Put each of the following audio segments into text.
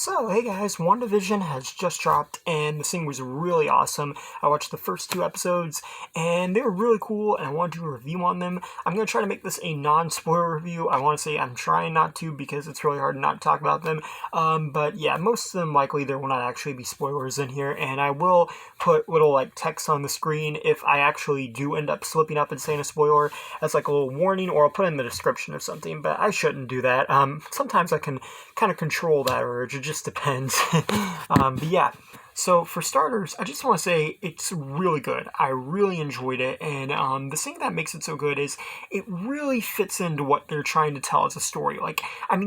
So, hey guys, WandaVision has just dropped, and this thing was really awesome. I watched the first two episodes, and they were really cool, and I wanted to do a review on them. I'm going to try to make this a non-spoiler review. I want to say I'm trying not to, because it's really hard not to talk about them. But yeah, most of them likely there will not actually be spoilers in here, and I will put little text on the screen if I actually do end up slipping up and saying a spoiler as a little warning, or I'll put in the description of something, but I shouldn't do that. Sometimes I can kind of control that urge. It just depends. But yeah, so for starters, I just want to say it's really good. I really enjoyed it, and the thing that makes it so good is it really fits into what they're trying to tell as a story.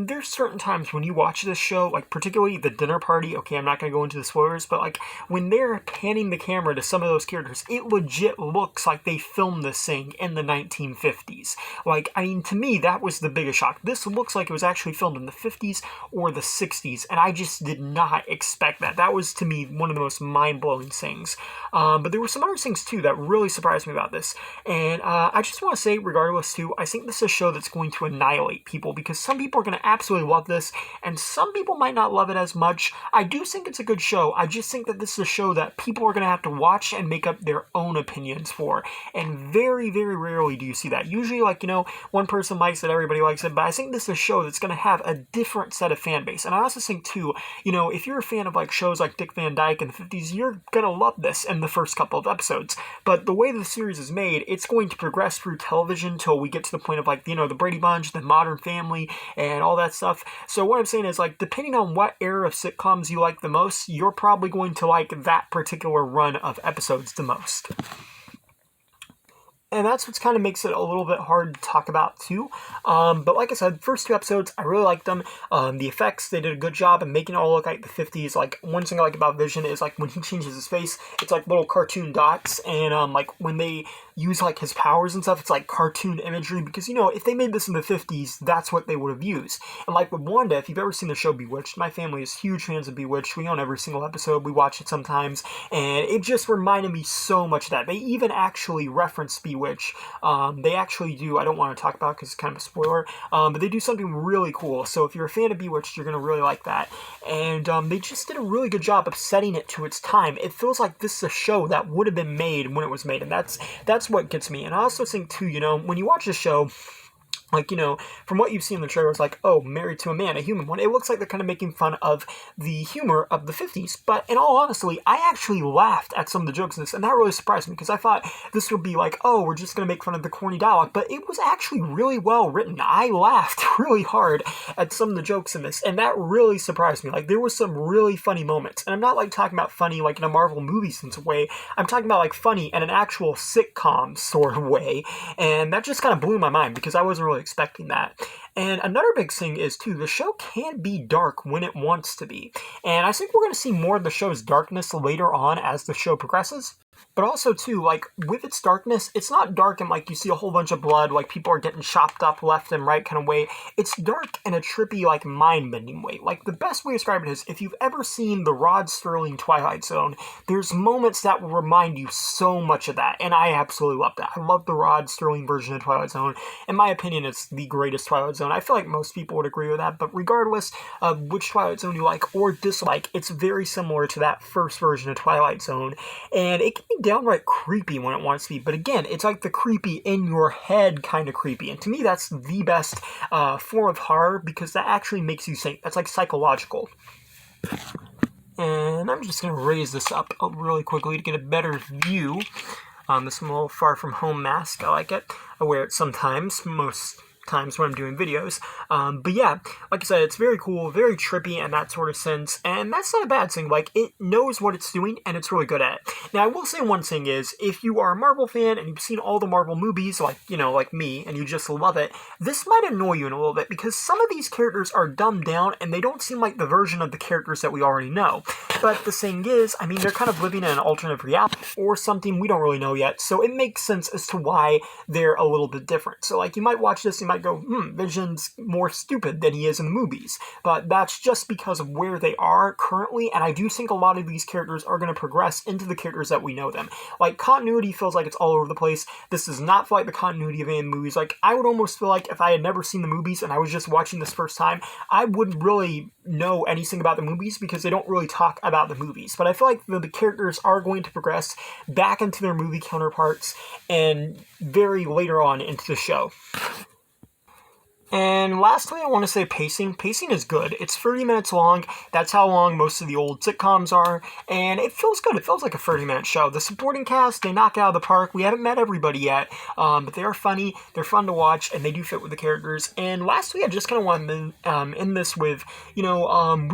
There's certain times when you watch this show, particularly the dinner party, okay, I'm not going to go into the spoilers, but when they're panning the camera to some of those characters, it legit looks like they filmed this thing in the 1950s. To me, that was the biggest shock. This looks like it was actually filmed in the 50s or the 60s, and I just did not expect that. That was, to me, one of the most mind-blowing things. But there were some other things, too, that really surprised me about this. And I just want to say, regardless, too, I think this is a show that's going to annihilate people, because some people are going to absolutely love this, and some people might not love it as much. I do think it's a good show. I just think that this is a show that people are going to have to watch and make up their own opinions for. And very, very rarely do you see that. Usually, one person likes it, everybody likes it, but I think this is a show that's going to have a different set of fan base. And I also think, too, if you're a fan of shows like Dick Van Dyke in the 50s, you're going to love this in the first couple of episodes. But the way the series is made, it's going to progress through television until we get to the point of the Brady Bunch, the Modern Family, and all that stuff. So what I'm saying is, depending on what era of sitcoms you like the most, you're probably going to like that particular run of episodes the most. And that's what kind of makes it a little bit hard to talk about, too. But like I said, first two episodes, I really liked them. The effects, they did a good job of making it all look like the 50s. One thing I like about Vision is, when he changes his face, it's little cartoon dots. And, when they use, his powers and stuff, it's cartoon imagery. Because, if they made this in the 50s, that's what they would have used. And with Wanda, if you've ever seen the show Bewitched, my family is huge fans of Bewitched. We own every single episode. We watch it sometimes. And it just reminded me so much of that. They even actually reference Bewitched. They actually do. I don't want to talk about it because it's kind of a spoiler, but they do something really cool. So if you're a fan of Bewitched, you're going to really like that. And they just did a really good job of setting it to its time. It feels like this is a show that would have been made when it was made, and that's what gets me. And I also think, too, when you watch the show, from what you've seen in the trailer, it's oh, Married to a Man, a human one. It looks like they're kind of making fun of the humor of the 50s. But in all honesty, I actually laughed at some of the jokes in this, and that really surprised me, because I thought this would be oh, we're just going to make fun of the corny dialogue. But it was actually really well written. I laughed really hard at some of the jokes in this, and that really surprised me. There was some really funny moments. And I'm not talking about funny in a Marvel movie sense of way. I'm talking about funny in an actual sitcom sort of way. And that just kind of blew my mind, because I wasn't really expecting that. And another big thing is, too, the show can be dark when it wants to be. And I think we're going to see more of the show's darkness later on as the show progresses. But also, too, with its darkness, it's not dark and, you see a whole bunch of blood, people are getting chopped up left and right kind of way. It's dark in a trippy, mind-bending way. The best way to describe it is, if you've ever seen the Rod Serling Twilight Zone, there's moments that will remind you so much of that, and I absolutely love that. I love the Rod Serling version of Twilight Zone. In my opinion, it's the greatest Twilight Zone. I feel like most people would agree with that, but regardless of which Twilight Zone you like or dislike, it's very similar to that first version of Twilight Zone, and it can be downright creepy when it wants to be, but again, it's the creepy in your head kind of creepy, and to me that's the best form of horror, because that actually makes you think. That's psychological. And I'm just going to raise this up really quickly to get a better view. This is a little far from home mask. I like it. I wear it sometimes, most times when I'm doing videos. But yeah, like I said, it's very cool, very trippy in that sort of sense, and that's not a bad thing. It knows what it's doing, and it's really good at it. Now, I will say one thing is, if you are a Marvel fan and you've seen all the Marvel movies, like me, and you just love it, this might annoy you in a little bit, because some of these characters are dumbed down, and they don't seem like the version of the characters that we already know. But the thing is, they're kind of living in an alternate reality, or something we don't really know yet, so it makes sense as to why they're a little bit different. So, you might watch this, you might might go, Vision's more stupid than he is in the movies. But that's just because of where they are currently, and I do think a lot of these characters are going to progress into the characters that we know them. Like, continuity feels like it's all over the place. This does not feel like the continuity of any of the movies. Like, I would almost feel like if I had never seen the movies and I was just watching this first time, I wouldn't really know anything about the movies because they don't really talk about the movies. But I feel like the characters are going to progress back into their movie counterparts and very later on into the show. And lastly, I want to say pacing. Pacing is good. It's 30 minutes long. That's how long most of the old sitcoms are. And it feels good. It feels like a 30-minute show. The supporting cast, they knock it out of the park. We haven't met everybody yet, but they are funny. They're fun to watch, and they do fit with the characters. And lastly, I just kind of want to end this with, we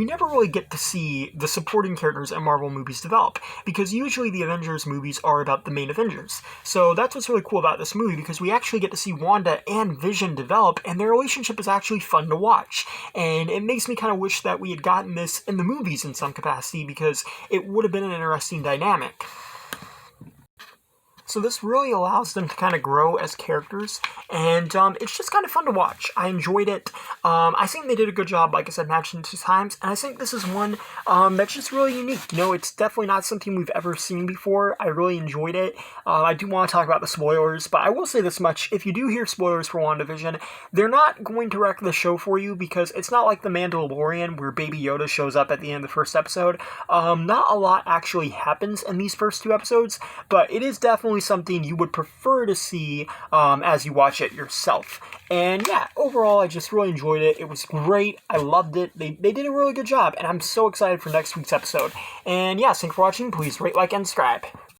never really get to see the supporting characters in Marvel movies develop, because usually the Avengers movies are about the main Avengers. So that's what's really cool about this movie, because we actually get to see Wanda and Vision develop, and their relationship is actually fun to watch. And it makes me kind of wish that we had gotten this in the movies in some capacity, because it would have been an interesting dynamic. So this really allows them to kind of grow as characters, and it's just kind of fun to watch. I enjoyed it. I think they did a good job, like I said, mentioned 2 times, and I think this is one that's just really unique. It's definitely not something we've ever seen before. I really enjoyed it. I do want to talk about the spoilers, but I will say this much. If you do hear spoilers for WandaVision, they're not going to wreck the show for you, because it's not like The Mandalorian, where Baby Yoda shows up at the end of the first episode. Not a lot actually happens in these first 2 episodes, but it is definitely something you would prefer to see as you watch it yourself. And yeah, overall, I just really enjoyed it. It was great. I loved it. They did a really good job, and I'm so excited for next week's episode. And yeah, thanks for watching. Please rate, like, and subscribe.